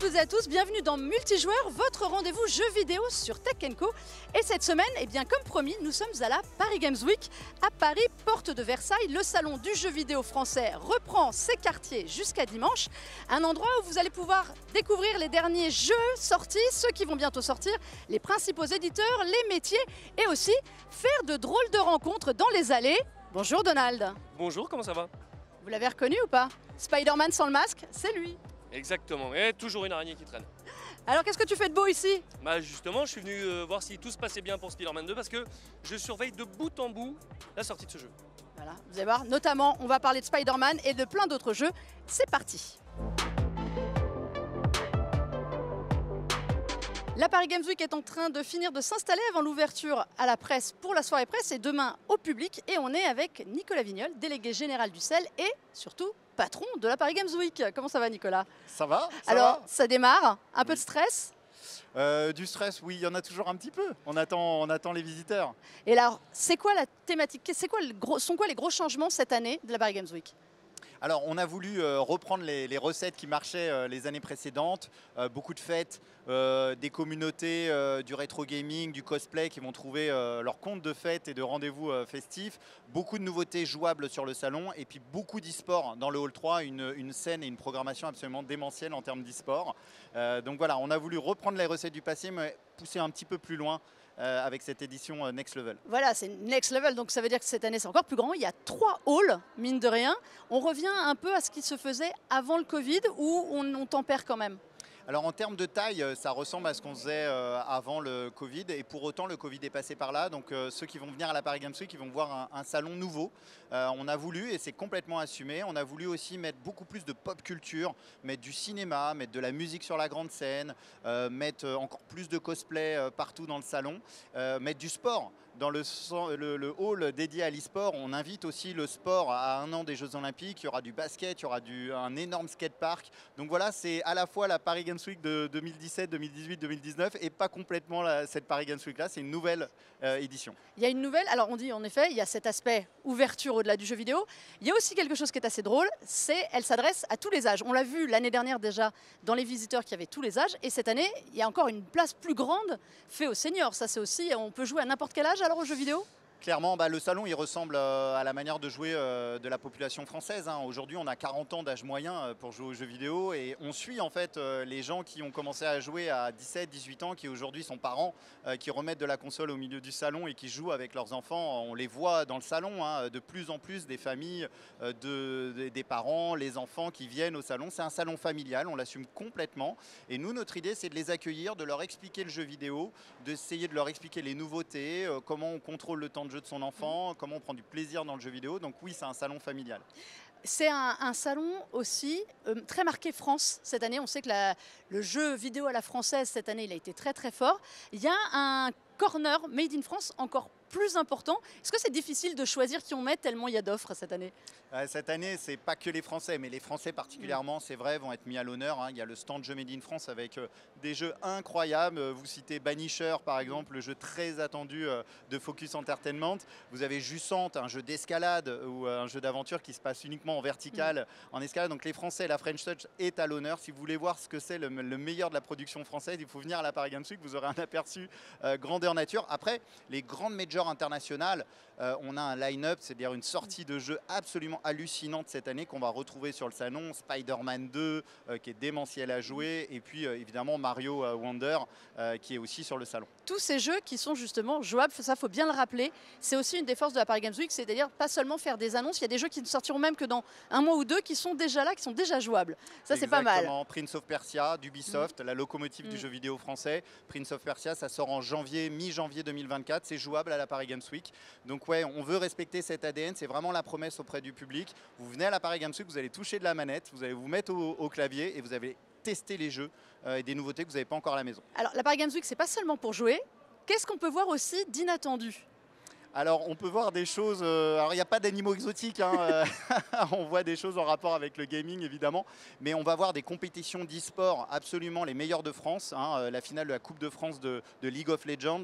toutes et à tous, bienvenue dans Multijoueur, votre rendez-vous jeux vidéo sur Tech & Co. Et cette semaine, eh bien, comme promis, nous sommes à la Paris Games Week, à Paris, porte de Versailles. Le salon du jeu vidéo français reprend ses quartiers jusqu'à dimanche. Un endroit où vous allez pouvoir découvrir les derniers jeux sortis, ceux qui vont bientôt sortir, les principaux éditeurs, les métiers et aussi faire de drôles de rencontres dans les allées. Bonjour Donald. Bonjour, comment ça va? Vous l'avez reconnu ou pas? Spider-Man sans le masque, c'est lui. Exactement, et toujours une araignée qui traîne. Alors qu'est-ce que tu fais de beau ici? Bah justement, je suis venu voir si tout se passait bien pour Spider-Man 2 parce que je surveille de bout en bout la sortie de ce jeu. Voilà, vous allez voir, notamment on va parler de Spider-Man et de plein d'autres jeux. C'est parti. La Paris Games Week est en train de finir de s'installer avant l'ouverture à la presse pour la soirée presse et demain au public. Et on est avec Nicolas Vignol, délégué général du CEL et surtout patron de la Paris Games Week. Comment ça va Nicolas? Ça va? Alors ça démarre, un peu de stress? Du stress, oui, il y en a toujours un petit peu. On attend les visiteurs. Et alors, c'est quoi la thématique? Sont quoi les gros changements cette année de la Paris Games Week? Alors, on a voulu reprendre les recettes qui marchaient les années précédentes. Beaucoup de fêtes, des communautés du rétro gaming, du cosplay qui vont trouver leur compte de fêtes et de rendez-vous festifs. Beaucoup de nouveautés jouables sur le salon et puis beaucoup d'e-sport dans le Hall 3, une scène et une programmation absolument démentielle en termes d'e-sport. Donc voilà, on a voulu reprendre les recettes du passé mais pousser un petit peu plus loin. Avec cette édition Next Level. Voilà, c'est Next Level, donc ça veut dire que cette année c'est encore plus grand. Il y a 3 halls, mine de rien. On revient un peu à ce qui se faisait avant le Covid ou on tempère quand même? Alors en termes de taille, ça ressemble à ce qu'on faisait avant le Covid et pour autant le Covid est passé par là. Donc ceux qui vont venir à la Paris Games Week, ils vont voir un salon nouveau. On a voulu, et c'est complètement assumé, on a voulu aussi mettre beaucoup plus de pop culture, mettre du cinéma, mettre de la musique sur la grande scène, mettre encore plus de cosplay partout dans le salon, mettre du sport. Dans le hall dédié à l'e-sport, on invite aussi le sport à un an des Jeux Olympiques. Il y aura du basket, il y aura un énorme skatepark. Donc voilà, c'est à la fois la Paris Games Week de 2017, 2018, 2019 et pas complètement cette Paris Games Week là, c'est une nouvelle édition. Il y a une nouvelle, alors on dit en effet, il y a cet aspect ouverture au-delà du jeu vidéo. Il y a aussi quelque chose qui est assez drôle, c'est elle s'adresse à tous les âges. On l'a vu l'année dernière déjà dans les visiteurs qui avaient tous les âges et cette année, il y a encore une place plus grande faite aux seniors. Ça c'est aussi, on peut jouer à n'importe quel âge alors aux jeux vidéo? Clairement, le salon il ressemble à la manière de jouer de la population française. Aujourd'hui, on a 40 ans d'âge moyen pour jouer aux jeux vidéo et on suit en fait les gens qui ont commencé à jouer à 17, 18 ans, qui aujourd'hui sont parents, qui remettent de la console au milieu du salon et qui jouent avec leurs enfants. On les voit dans le salon, de plus en plus des familles, des parents, les enfants qui viennent au salon. C'est un salon familial, on l'assume complètement. Et nous, notre idée, c'est de les accueillir, de leur expliquer le jeu vidéo, d'essayer de leur expliquer les nouveautés, comment on contrôle le temps de jeu de son enfant, comment on prend du plaisir dans le jeu vidéo. Donc oui, c'est un salon familial. C'est un salon aussi très marqué France cette année. On sait que le jeu vidéo à la française cette année, il a été très très fort. Il y a un corner Made in France encore plus important. Est-ce que c'est difficile de choisir qui on met tellement il y a d'offres cette année? Cette année, c'est pas que les Français, mais les Français particulièrement, c'est vrai, vont être mis à l'honneur. Il y a le stand Jeux Made in France avec des jeux incroyables. Vous citez Banisher, par exemple, le jeu très attendu de Focus Entertainment. Vous avez Jussante, un jeu d'escalade ou un jeu d'aventure qui se passe uniquement en vertical, en escalade. Donc les Français, la French Touch est à l'honneur. Si vous voulez voir ce que c'est le meilleur de la production française, il faut venir à la Paris Games Week. Vous aurez un aperçu grandeur nature. Après, les grandes majors internationales, on a un line-up, c'est-à-dire une sortie de jeux absolument hallucinante cette année qu'on va retrouver sur le salon. Spider-Man 2 qui est démentiel à jouer et puis évidemment Mario Wonder qui est aussi sur le salon. Tous ces jeux qui sont justement jouables, ça faut bien le rappeler, c'est aussi une des forces de la Paris Games Week, c'est-à-dire pas seulement faire des annonces, il y a des jeux qui ne sortiront même que dans un mois ou deux qui sont déjà là, qui sont déjà jouables. Ça c'est pas mal. Exactement, Prince of Persia d'Ubisoft, la locomotive du jeu vidéo français. Prince of Persia, ça sort en janvier, mi-janvier 2024, c'est jouable à la Paris Games Week. Donc ouais, on veut respecter cet ADN, c'est vraiment la promesse auprès du public. Vous venez à la Paris Games Week, vous allez toucher de la manette, vous allez vous mettre au clavier et vous allez tester les jeux et des nouveautés que vous n'avez pas encore à la maison. Alors la Paris Games Week, c'est pas seulement pour jouer. Qu'est-ce qu'on peut voir aussi d'inattendu? Alors, on peut voir des choses. Alors, il n'y a pas d'animaux exotiques, hein, on voit des choses en rapport avec le gaming, évidemment. Mais on va voir des compétitions d'e-sport absolument les meilleures de France. Hein, la finale de la Coupe de France de League of Legends.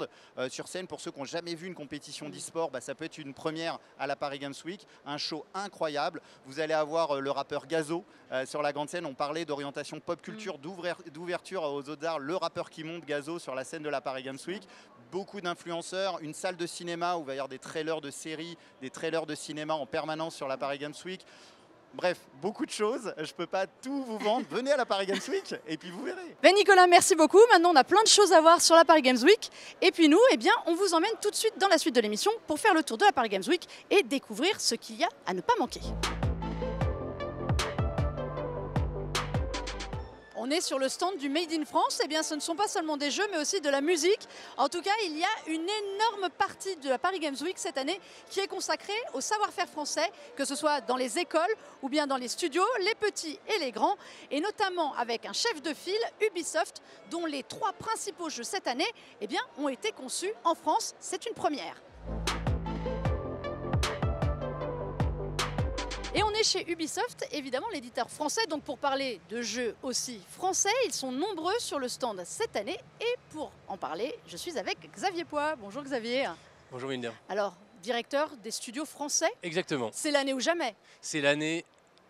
Sur scène, pour ceux qui n'ont jamais vu une compétition d'e-sport, bah, ça peut être une première à la Paris Games Week. Un show incroyable. Vous allez avoir le rappeur Gazo sur la grande scène. On parlait d'orientation pop culture, d'ouverture aux autres arts. Le rappeur qui monte, Gazo, sur la scène de la Paris Games Week. Beaucoup d'influenceurs, une salle de cinéma où il va y avoir des trailers de séries, des trailers de cinéma en permanence sur la Paris Games Week. Bref, beaucoup de choses. Je ne peux pas tout vous vendre. Venez à la Paris Games Week et puis vous verrez. Ben Nicolas, merci beaucoup. Maintenant, on a plein de choses à voir sur la Paris Games Week. Et puis nous, eh bien, on vous emmène tout de suite dans la suite de l'émission pour faire le tour de la Paris Games Week et découvrir ce qu'il y a à ne pas manquer. On est sur le stand du Made in France. Eh bien, ce ne sont pas seulement des jeux, mais aussi de la musique. En tout cas, il y a une énorme partie de la Paris Games Week cette année qui est consacrée au savoir-faire français, que ce soit dans les écoles ou bien dans les studios, les petits et les grands, et notamment avec un chef de file, Ubisoft, dont les 3 principaux jeux cette année eh bien, ont été conçus en France. C'est une première. Et on est chez Ubisoft, évidemment l'éditeur français, donc pour parler de jeux aussi français, ils sont nombreux sur le stand cette année. Et pour en parler, je suis avec Xavier Poix. Bonjour Xavier. Bonjour Winder. Alors, directeur des studios français. Exactement. C'est l'année ou jamais. C'est l'année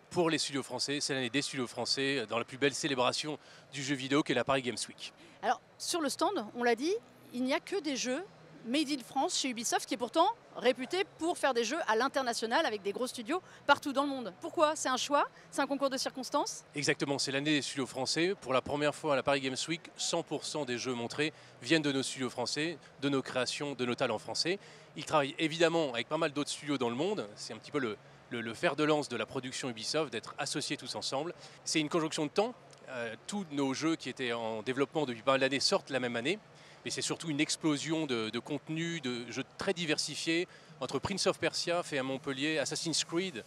pour les studios français, c'est l'année des studios français dans la plus belle célébration du jeu vidéo qu'est la Paris Games Week. Alors, sur le stand, on l'a dit, il n'y a que des jeux Made in France chez Ubisoft, qui est pourtant réputé pour faire des jeux à l'international avec des gros studios partout dans le monde. Pourquoi? C'est un choix? C'est un concours de circonstances? Exactement, c'est l'année des studios français. Pour la première fois à la Paris Games Week, 100% des jeux montrés viennent de nos studios français, de nos créations, de nos talents français. Ils travaillent évidemment avec pas mal d'autres studios dans le monde. C'est un petit peu le fer de lance de la production Ubisoft, d'être associés tous ensemble. C'est une conjonction de temps. Tous nos jeux qui étaient en développement depuis pas mal d'années sortent la même année. Mais c'est surtout une explosion de contenu, de jeux très diversifiés, entre Prince of Persia fait à Montpellier, Assassin's Creed,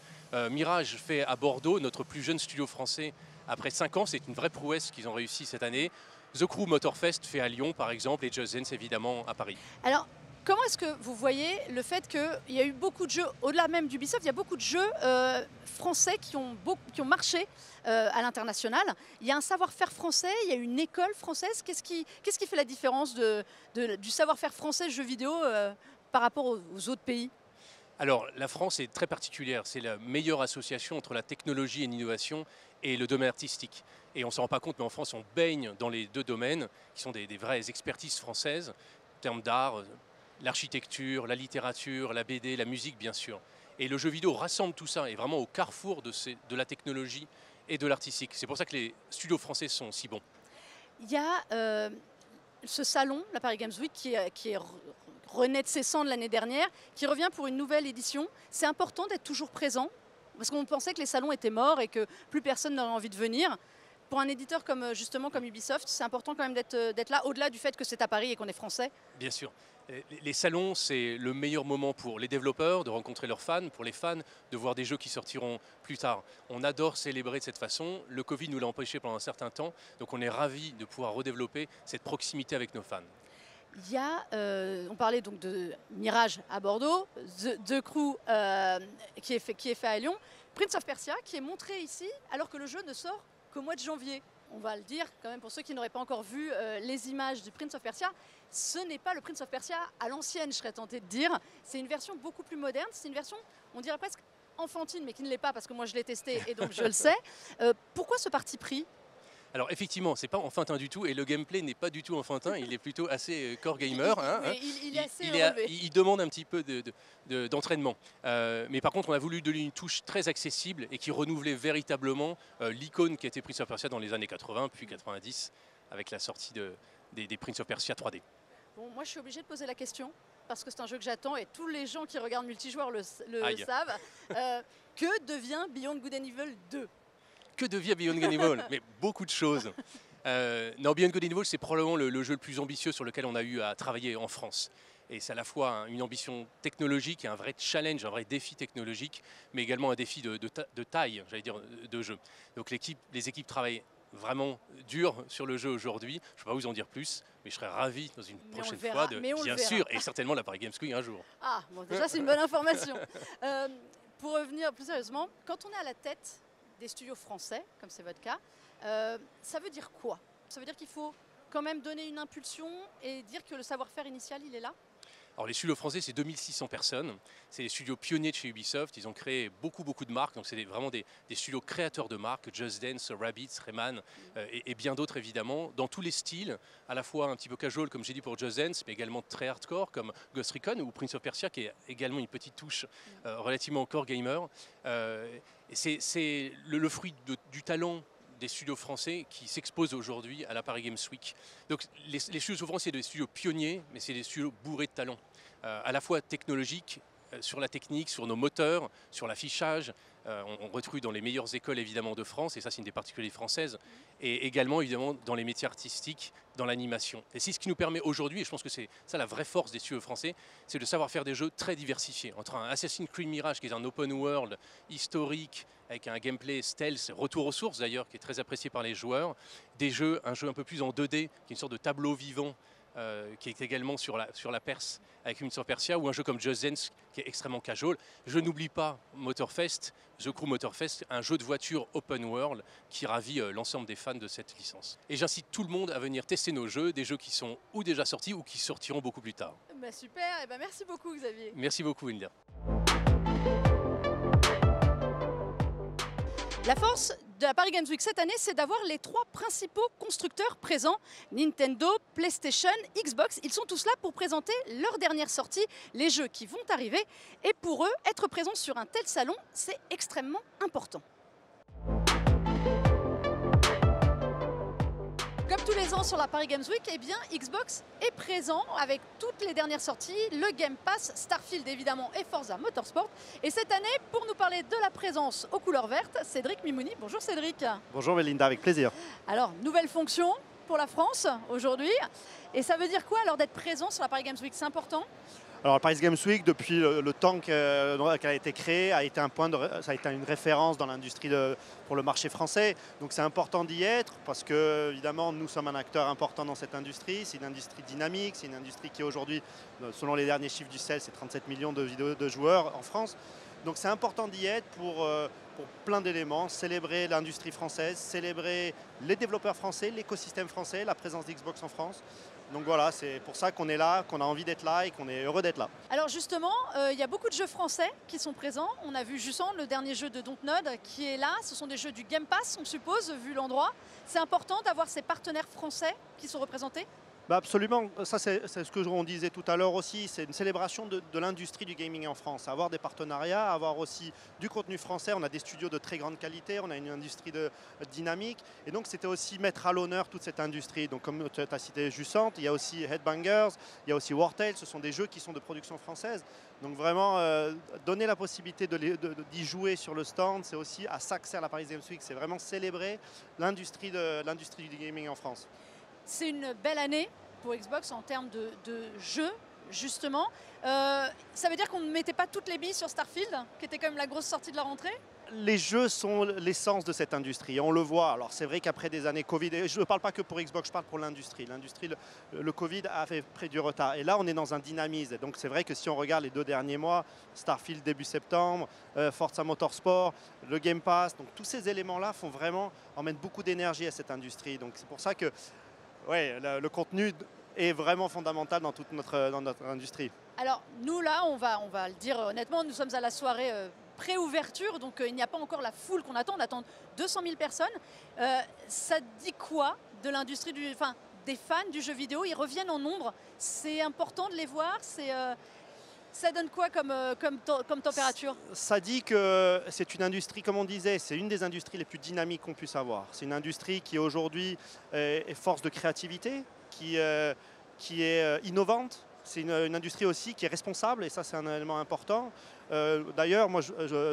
Mirage fait à Bordeaux, notre plus jeune studio français après 5 ans, c'est une vraie prouesse qu'ils ont réussi cette année. The Crew Motorfest fait à Lyon par exemple, et Just Dance évidemment à Paris. Alors, comment est-ce que vous voyez le fait qu'il y a eu beaucoup de jeux, au-delà même d'Ubisoft, il y a beaucoup de jeux français qui ont marché à l'international. Il y a un savoir-faire français, il y a une école française. Qu'est-ce qui fait la différence du savoir-faire français jeux vidéo par rapport aux autres pays? Alors, la France est très particulière. C'est la meilleure association entre la technologie et l'innovation et le domaine artistique. Et on ne s'en rend pas compte, mais en France, on baigne dans les 2 domaines qui sont des vraies expertises françaises en termes d'art, l'architecture, la littérature, la BD, la musique, bien sûr. Et le jeu vidéo rassemble tout ça, est vraiment au carrefour de la technologie et de l'artistique. C'est pour ça que les studios français sont si bons. Il y a ce salon, la Paris Games Week, qui est renaît de ses cendres l'année dernière, qui revient pour une nouvelle édition. C'est important d'être toujours présent, parce qu'on pensait que les salons étaient morts et que plus personne n'aurait envie de venir. Pour un éditeur comme Ubisoft, c'est important quand même d'être là, au-delà du fait que c'est à Paris et qu'on est français. Bien sûr. Les salons, c'est le meilleur moment pour les développeurs de rencontrer leurs fans, pour les fans de voir des jeux qui sortiront plus tard. On adore célébrer de cette façon. Le Covid nous l'a empêché pendant un certain temps, donc on est ravis de pouvoir redévelopper cette proximité avec nos fans. Il y a, on parlait donc de Mirage à Bordeaux, The Crew qui est fait à Lyon, Prince of Persia qui est montré ici alors que le jeu ne sort qu'au mois de janvier. On va le dire quand même pour ceux qui n'auraient pas encore vu les images du Prince of Persia, ce n'est pas le Prince of Persia à l'ancienne, je serais tentée de dire. C'est une version beaucoup plus moderne, c'est une version, on dirait presque enfantine, mais qui ne l'est pas parce que moi je l'ai testé et donc je le sais. Pourquoi ce parti pris ? Alors effectivement, c'est pas enfantin du tout et le gameplay n'est pas du tout enfantin, il est plutôt assez core gamer. Il est assez relevé. Il demande un petit peu d'entraînement. Mais par contre, on a voulu donner une touche très accessible et qui renouvelait véritablement l'icône qui a été Prince of Persia dans les années 80 puis 90 avec la sortie des Prince of Persia 3D. Bon, moi je suis obligée de poser la question parce que c'est un jeu que j'attends et tous les gens qui regardent multijoueur le savent. Que devient Beyond Good and Evil 2 ? Que devient Beyond Good and Evil? Mais beaucoup de choses. Non, Beyond Good and Evil, c'est probablement le jeu le plus ambitieux sur lequel on a eu à travailler en France. Et c'est à la fois une ambition technologique, un vrai challenge, un vrai défi technologique, mais également un défi de taille, j'allais dire, de jeu. Donc les équipes travaillent vraiment dur sur le jeu aujourd'hui. Je ne vais pas vous en dire plus, mais je serais ravi dans une prochaine fois de, bien sûr, et certainement la Paris Games Week un jour. Ah, bon, déjà c'est une bonne information. Pour revenir plus sérieusement, quand on est à la tête des studios français, comme c'est votre cas, ça veut dire quoi? Ça veut dire qu'il faut quand même donner une impulsion et dire que le savoir-faire initial, il est là? Alors les studios français, c'est 2600 personnes. C'est les studios pionniers de chez Ubisoft. Ils ont créé beaucoup de marques. Donc c'est vraiment des studios créateurs de marques, Just Dance, Rabbids, Rayman et bien d'autres évidemment, dans tous les styles, à la fois un petit peu casual comme j'ai dit pour Just Dance, mais également très hardcore comme Ghost Recon ou Prince of Persia qui est également une petite touche relativement core gamer. C'est le fruit du talent des studios français qui s'exposent aujourd'hui à la Paris Games Week. Donc les studios français, c'est des studios pionniers, mais c'est des studios bourrés de talent, à la fois technologiques, sur la technique, sur nos moteurs, sur l'affichage. On retrouve dans les meilleures écoles évidemment de France, et ça c'est une des particularités françaises, et également évidemment dans les métiers artistiques, dans l'animation. Et c'est ce qui nous permet aujourd'hui, et je pense que c'est ça la vraie force des studios français, c'est de savoir faire des jeux très diversifiés. Entre un Assassin's Creed Mirage qui est un open world historique, avec un gameplay stealth, retour aux sources d'ailleurs, qui est très apprécié par les joueurs, un jeu un peu plus en 2D, qui est une sorte de tableau vivant, qui est également sur la Perse avec Prince of Persia, ou un jeu comme Just Dance qui est extrêmement casual. Je n'oublie pas Motorfest, The Crew Motorfest, un jeu de voiture open world qui ravit l'ensemble des fans de cette licence. Et j'incite tout le monde à venir tester nos jeux, des jeux qui sont ou déjà sortis ou qui sortiront beaucoup plus tard. Bah super, et bah merci beaucoup Xavier. Merci beaucoup Linda. La force de la Paris Games Week cette année, c'est d'avoir les 3 principaux constructeurs présents. Nintendo, PlayStation, Xbox, ils sont tous là pour présenter leur dernière sortie, les jeux qui vont arriver. Et pour eux, être présents sur un tel salon, c'est extrêmement important. Comme tous les ans sur la Paris Games Week, eh bien, Xbox est présent avec toutes les dernières sorties, le Game Pass, Starfield évidemment et Forza Motorsport. Et cette année, pour nous parler de la présence aux couleurs vertes, Cédric Mimouni. Bonjour Cédric. Bonjour Melinda, avec plaisir. Alors, nouvelle fonction pour la France aujourd'hui. Et ça veut dire quoi alors d'être présent sur la Paris Games Week? C'est important? Alors, la Paris Games Week, depuis le temps qu'elle a été créée, ça a été une référence dans l'industrie pour le marché français. Donc, c'est important d'y être parce que, évidemment, nous sommes un acteur important dans cette industrie. C'est une industrie dynamique, c'est une industrie qui aujourd'hui, selon les derniers chiffres du CEL, c'est 37 millions de joueurs en France. Donc, c'est important d'y être pour plein d'éléments, célébrer l'industrie française, célébrer les développeurs français, l'écosystème français, la présence d'Xbox en France. Donc voilà, c'est pour ça qu'on est là, qu'on a envie d'être là et qu'on est heureux d'être là. Alors justement, il y a beaucoup de jeux français qui sont présents. On a vu Jusant, le dernier jeu de Dontnod, qui est là. Ce sont des jeux du Game Pass, on suppose, vu l'endroit. C'est important d'avoir ces partenaires français qui sont représentés? Absolument, ça c'est ce que on disait tout à l'heure aussi, c'est une célébration de l'industrie du gaming en France, avoir des partenariats, avoir aussi du contenu français, on a des studios de très grande qualité, on a une industrie dynamique, et donc c'était aussi mettre à l'honneur toute cette industrie. Donc comme tu as cité Jusant, il y a aussi Headbangers, il y a aussi Wartail, ce sont des jeux qui sont de production française. Donc vraiment, donner la possibilité d'y jouer sur le stand, c'est aussi à ça que sert la Paris Games Week, c'est vraiment célébrer l'industrie du gaming en France. C'est une belle année pour Xbox en termes de jeux, justement. Ça veut dire qu'on ne mettait pas toutes les billes sur Starfield, qui était quand même la grosse sortie de la rentrée? Les jeux sont l'essence de cette industrie, on le voit. Alors c'est vrai qu'après des années Covid, et je ne parle pas que pour Xbox, je parle pour l'industrie. L'industrie, le Covid a fait pris du retard. Et là, on est dans un dynamisme. Donc c'est vrai que si on regarde les 2 derniers mois, Starfield début septembre, Forza Motorsport, le Game Pass, donc tous ces éléments-là emmènent beaucoup d'énergie à cette industrie. Donc c'est pour ça que le contenu est vraiment fondamental dans toute notre industrie. Alors nous là, on va le dire honnêtement, nous sommes à la soirée pré-ouverture, donc il n'y a pas encore la foule qu'on attend, on attend 200 000 personnes. Ça dit quoi de l'industrie des fans du jeu vidéo? Ils reviennent en nombre, c'est important de les voir, ça donne quoi comme température? Ça dit que c'est une industrie, comme on disait, c'est une des industries les plus dynamiques qu'on puisse avoir. C'est une industrie qui aujourd'hui est force de créativité, qui est innovante. C'est une industrie aussi qui est responsable, et ça c'est un élément important. D'ailleurs, moi,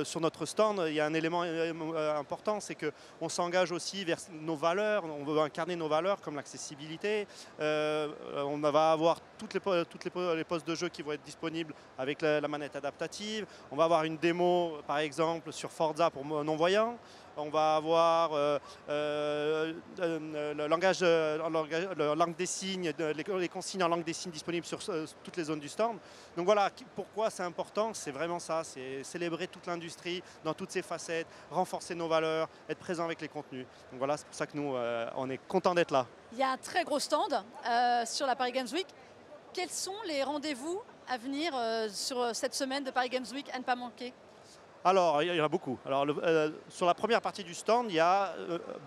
sur notre stand, il y a un élément important, c'est qu'on s'engage aussi vers nos valeurs, on veut incarner nos valeurs comme l'accessibilité. On va avoir toutes les postes de jeu qui vont être disponibles avec la manette adaptative. On va avoir une démo, par exemple, sur Forza pour non-voyants. on va avoir le langue des signes, les consignes en langue des signes disponibles sur toutes les zones du stand. Donc voilà, pourquoi c'est important, c'est vraiment ça, c'est célébrer toute l'industrie dans toutes ses facettes, renforcer nos valeurs, être présent avec les contenus. Donc voilà, c'est pour ça que nous, on est contents d'être là. Il y a un très gros stand sur la Paris Games Week. Quels sont les rendez-vous à venir sur cette semaine de Paris Games Week à ne pas manquer? Alors, il y en a beaucoup. Alors, sur la première partie du stand, il y a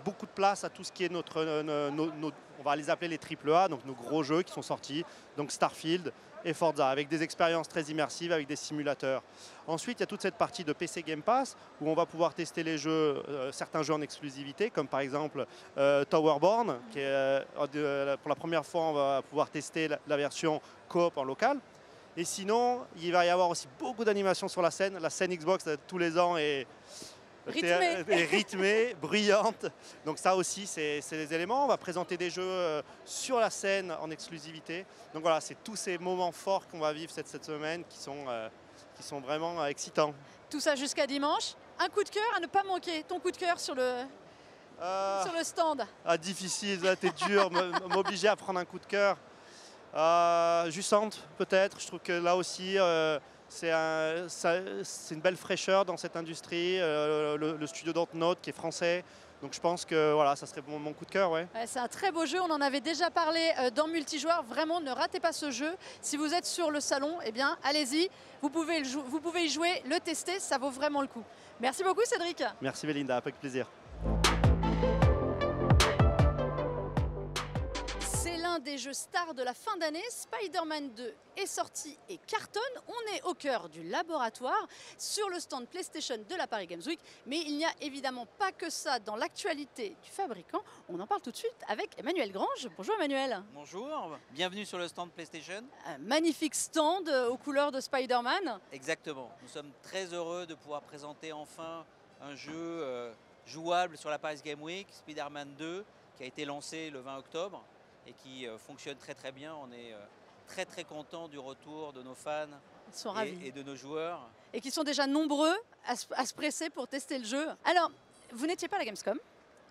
beaucoup de place à tout ce qui est on va les appeler les AAA, donc nos gros jeux qui sont sortis, donc Starfield et Forza, avec des expériences très immersives, avec des simulateurs. Ensuite, il y a toute cette partie de PC Game Pass, où on va pouvoir tester les jeux, certains jeux en exclusivité, comme par exemple Towerborn, qui est, pour la première fois, on va pouvoir tester la version coop en local. Et sinon, il va y avoir aussi beaucoup d'animations sur la scène. La scène Xbox, tous les ans, est rythmée, bruyante. Donc ça aussi, c'est des éléments. On va présenter des jeux sur la scène en exclusivité. Donc voilà, c'est tous ces moments forts qu'on va vivre cette semaine qui sont vraiment excitants. Tout ça jusqu'à dimanche. Un coup de cœur à ne pas manquer. Ton coup de cœur sur le stand. Difficile, là, t'es dur, m'obliger à prendre un coup de cœur. Jussant peut-être, je trouve que là aussi c'est une belle fraîcheur dans cette industrie, le studio Dontnod qui est français, donc je pense que voilà, ça serait mon coup de cœur. Ouais. C'est un très beau jeu, on en avait déjà parlé dans Multijoueur, vraiment ne ratez pas ce jeu. Si vous êtes sur le salon, eh bien allez-y, vous pouvez y jouer, le tester, ça vaut vraiment le coup. Merci beaucoup Cédric. Merci Belinda, avec plaisir. Des jeux stars de la fin d'année, Spider-Man 2 est sorti et cartonne. On est au cœur du laboratoire sur le stand PlayStation de la Paris Games Week. Mais il n'y a évidemment pas que ça dans l'actualité du fabricant. On en parle tout de suite avec Emmanuel Grange. Bonjour Emmanuel. Bonjour, bienvenue sur le stand PlayStation. Un magnifique stand aux couleurs de Spider-Man. Exactement, nous sommes très heureux de pouvoir présenter enfin un jeu jouable sur la Paris Games Week, Spider-Man 2, qui a été lancé le 20 octobre. Et qui fonctionne très très bien. On est très très content du retour de nos fans et de nos joueurs. Et qui sont déjà nombreux à se presser pour tester le jeu. Alors, vous n'étiez pas à la Gamescom,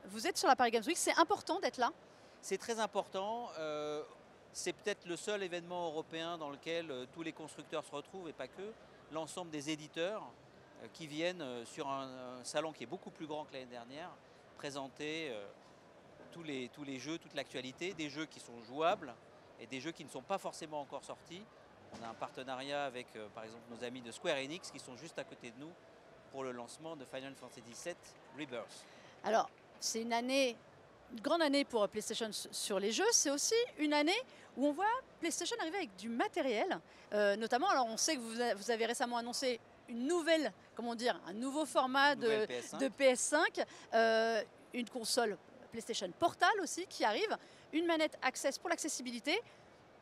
vous êtes sur la Paris Games Week, c'est important d'être là? C'est très important. C'est peut-être le seul événement européen dans lequel tous les constructeurs se retrouvent et pas que. L'ensemble des éditeurs qui viennent sur un salon qui est beaucoup plus grand que l'année dernière, présenter tous les jeux, toute l'actualité, des jeux qui sont jouables et des jeux qui ne sont pas forcément encore sortis. On a un partenariat avec par exemple nos amis de Square Enix qui sont juste à côté de nous pour le lancement de Final Fantasy VII Rebirth. Alors, c'est une grande année pour PlayStation sur les jeux. C'est aussi une année où on voit PlayStation arriver avec du matériel, notamment, alors on sait que vous avez récemment annoncé une nouvelle, comment dire, un nouveau format de PS5, une console PlayStation Portal aussi qui arrive, une manette Access pour l'accessibilité.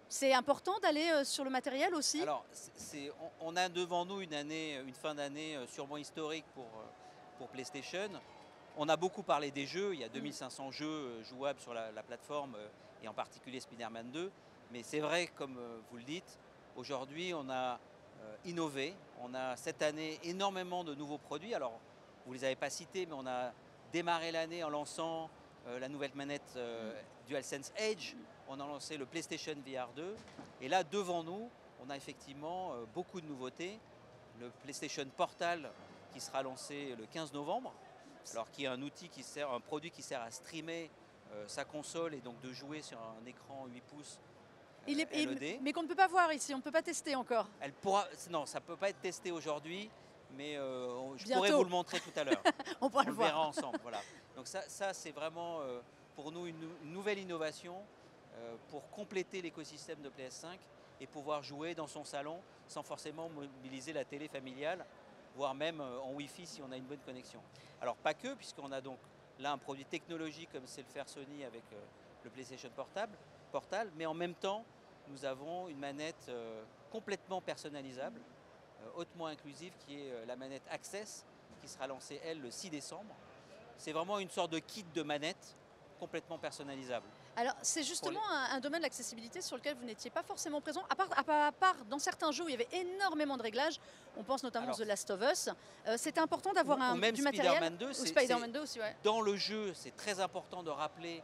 C'est important d'aller sur le matériel aussi. Alors, on a devant nous une fin d'année sûrement historique pour PlayStation. On a beaucoup parlé des jeux, il y a 2500 jeux jouables sur la plateforme et en particulier Spider-Man 2. Mais c'est vrai, comme vous le dites, aujourd'hui on a innové. On a cette année énormément de nouveaux produits. Alors, vous ne les avez pas cités, mais on a démarré l'année en lançant la nouvelle manette DualSense Edge, on a lancé le PlayStation VR 2 et là devant nous on a effectivement beaucoup de nouveautés. Le PlayStation Portal qui sera lancé le 15 novembre, alors qui est un produit qui sert à streamer sa console et donc de jouer sur un écran 8 pouces LED. Mais qu'on ne peut pas voir ici, on ne peut pas tester encore. Non, ça ne peut pas être testé aujourd'hui, mais je pourrais vous le montrer tout à l'heure. On le verra ensemble. Voilà. Donc ça c'est vraiment pour nous une nouvelle innovation pour compléter l'écosystème de PS5 et pouvoir jouer dans son salon sans forcément mobiliser la télé familiale, voire même en Wi-Fi si on a une bonne connexion. Alors pas que, puisqu'on a donc là un produit technologique comme c'est le faire Sony avec le PlayStation Portal, mais en même temps nous avons une manette complètement personnalisable, hautement inclusive, qui est la manette Access, qui sera lancée elle le 6 décembre. C'est vraiment une sorte de kit de manette complètement personnalisable. Alors, c'est justement un domaine de l'accessibilité sur lequel vous n'étiez pas forcément présent, à part dans certains jeux où il y avait énormément de réglages, on pense notamment The Last of Us, c'était important d'avoir du matériel. Spider-Man 2, ou Spider-Man 2 aussi, ouais. Dans le jeu, c'est très important de rappeler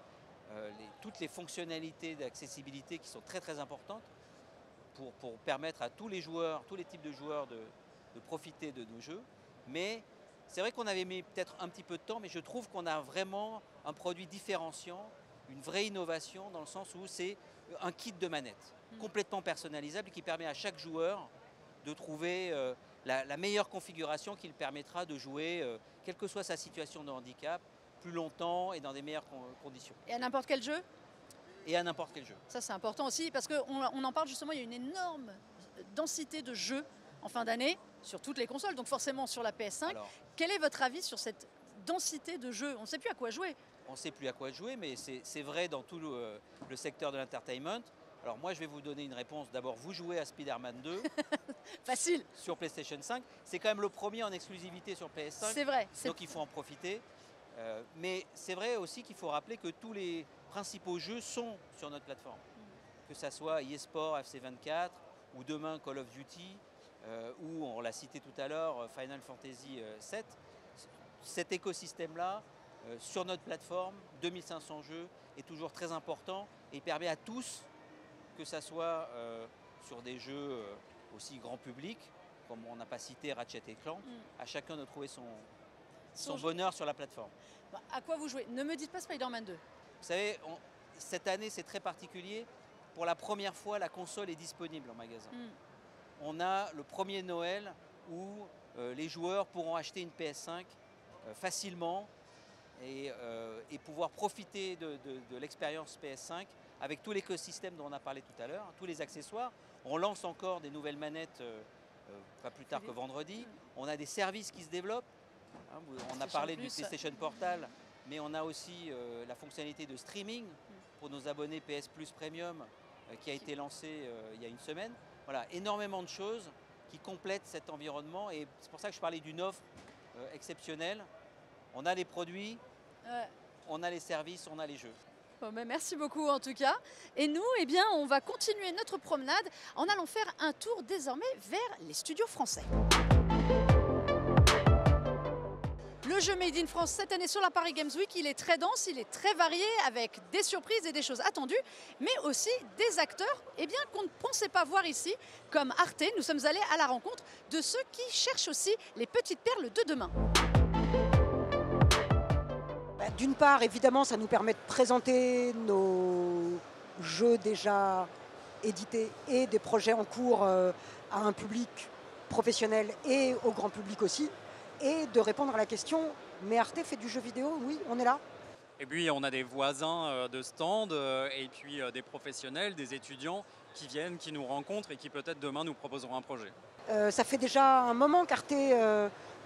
toutes les fonctionnalités d'accessibilité qui sont très très importantes pour permettre à tous les joueurs, tous les types de joueurs de profiter de nos jeux. Mais c'est vrai qu'on avait mis peut-être un petit peu de temps, mais je trouve qu'on a vraiment un produit différenciant, une vraie innovation dans le sens où c'est un kit de manette complètement personnalisable qui permet à chaque joueur de trouver la meilleure configuration qui lui permettra de jouer, quelle que soit sa situation de handicap, plus longtemps et dans des meilleures conditions. Et à n'importe quel jeu? Et à n'importe quel jeu. Ça c'est important aussi parce qu'on en parle justement, il y a une énorme densité de jeux en fin d'année sur toutes les consoles, donc forcément sur la PS5. Alors, quel est votre avis sur cette densité de jeux? On ne sait plus à quoi jouer. On ne sait plus à quoi jouer, mais c'est vrai dans tout le secteur de l'entertainment. Alors moi, je vais vous donner une réponse. D'abord, vous jouez à Spider-Man 2. Facile. Sur PlayStation 5. C'est quand même le premier en exclusivité sur PS5. C'est vrai. Donc il faut en profiter. Mais c'est vrai aussi qu'il faut rappeler que tous les principaux jeux sont sur notre plateforme. Que ça soit eSport, FC24 ou demain Call of Duty ou on l'a cité tout à l'heure Final Fantasy 7. Cet écosystème-là sur notre plateforme, 2500 jeux, est toujours très important et permet à tous, que ça soit sur des jeux aussi grand public, comme on n'a pas cité Ratchet & Clank, à chacun de trouver son bonheur sur la plateforme. À quoi vous jouez? Ne me dites pas Spider-Man 2. Vous savez, cette année c'est très particulier. Pour la première fois, la console est disponible en magasin. On a le premier Noël où les joueurs pourront acheter une PS5 facilement et pouvoir profiter de l'expérience PS5 avec tout l'écosystème dont on a parlé tout à l'heure, tous les accessoires. On lance encore des nouvelles manettes pas plus tard que vendredi. On a des services qui se développent. On a parlé du PlayStation Portal, mais on a aussi la fonctionnalité de streaming pour nos abonnés PS Plus Premium qui a été lancé il y a une semaine. Voilà, énormément de choses qui complètent cet environnement et c'est pour ça que je parlais d'une offre exceptionnelle. On a les produits, on a les services, on a les jeux. Bon, ben merci beaucoup en tout cas. Et nous, eh bien, on va continuer notre promenade en allant faire un tour désormais vers les studios français. Le jeu Made in France cette année sur la Paris Games Week, il est très dense, il est très varié avec des surprises et des choses attendues, mais aussi des acteurs qu'on ne pensait pas voir ici, comme Arte. Nous sommes allés à la rencontre de ceux qui cherchent aussi les petites perles de demain. D'une part, évidemment, ça nous permet de présenter nos jeux déjà édités et des projets en cours à un public professionnel et au grand public aussi. Et de répondre à la question, mais Arte fait du jeu vidéo? Oui, on est là. Et puis on a des voisins de stand et puis des professionnels, des étudiants qui viennent, qui nous rencontrent et qui peut-être demain nous proposeront un projet. Ça fait déjà un moment qu'Arte,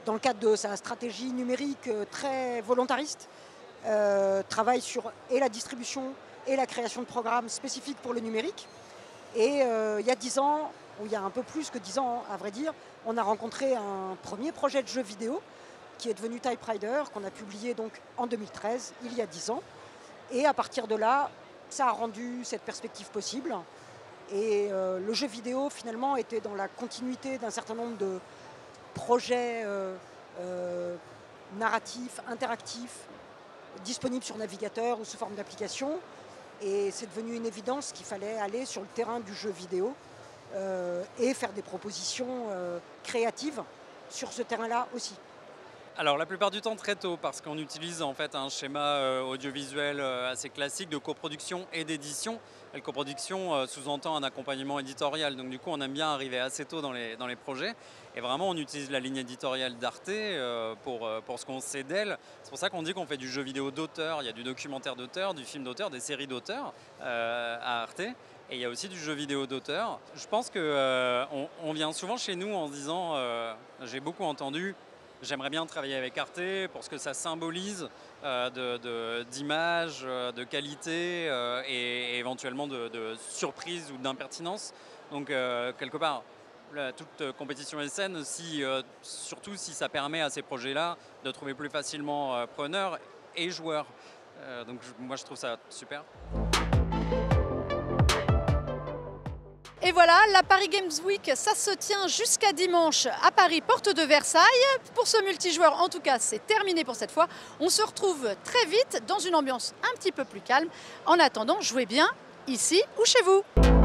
dans le cadre de sa stratégie numérique très volontariste, travaille sur et la distribution et la création de programmes spécifiques pour le numérique. Et il y a 10 ans, ou il y a un peu plus que 10 ans à vrai dire, on a rencontré un premier projet de jeu vidéo qui est devenu Type Rider, qu'on a publié donc en 2013, il y a 10 ans. Et à partir de là, ça a rendu cette perspective possible. Et le jeu vidéo, finalement, était dans la continuité d'un certain nombre de projets narratifs, interactifs, disponibles sur navigateur ou sous forme d'application. Et c'est devenu une évidence qu'il fallait aller sur le terrain du jeu vidéo et faire des propositions créatives sur ce terrain-là aussi. Alors la plupart du temps très tôt parce qu'on utilise en fait un schéma audiovisuel assez classique de coproduction et d'édition. Et la coproduction sous-entend un accompagnement éditorial, donc du coup on aime bien arriver assez tôt dans les projets. Et vraiment on utilise la ligne éditoriale d'Arte pour ce qu'on sait d'elle. C'est pour ça qu'on dit qu'on fait du jeu vidéo d'auteur, il y a du documentaire d'auteur, du film d'auteur, des séries d'auteur à Arte. Et il y a aussi du jeu vidéo d'auteur. Je pense qu'on vient souvent chez nous en se disant, j'ai beaucoup entendu, j'aimerais bien travailler avec Arte pour ce que ça symbolise d'image, de qualité et éventuellement de surprise ou d'impertinence. Donc quelque part, toute compétition est saine, surtout si ça permet à ces projets-là de trouver plus facilement preneurs et joueurs. Donc moi je trouve ça super. Et voilà, la Paris Games Week, ça se tient jusqu'à dimanche à Paris, porte de Versailles. Pour ce multijoueur, en tout cas, c'est terminé pour cette fois. On se retrouve très vite dans une ambiance un petit peu plus calme. En attendant, jouez bien ici ou chez vous.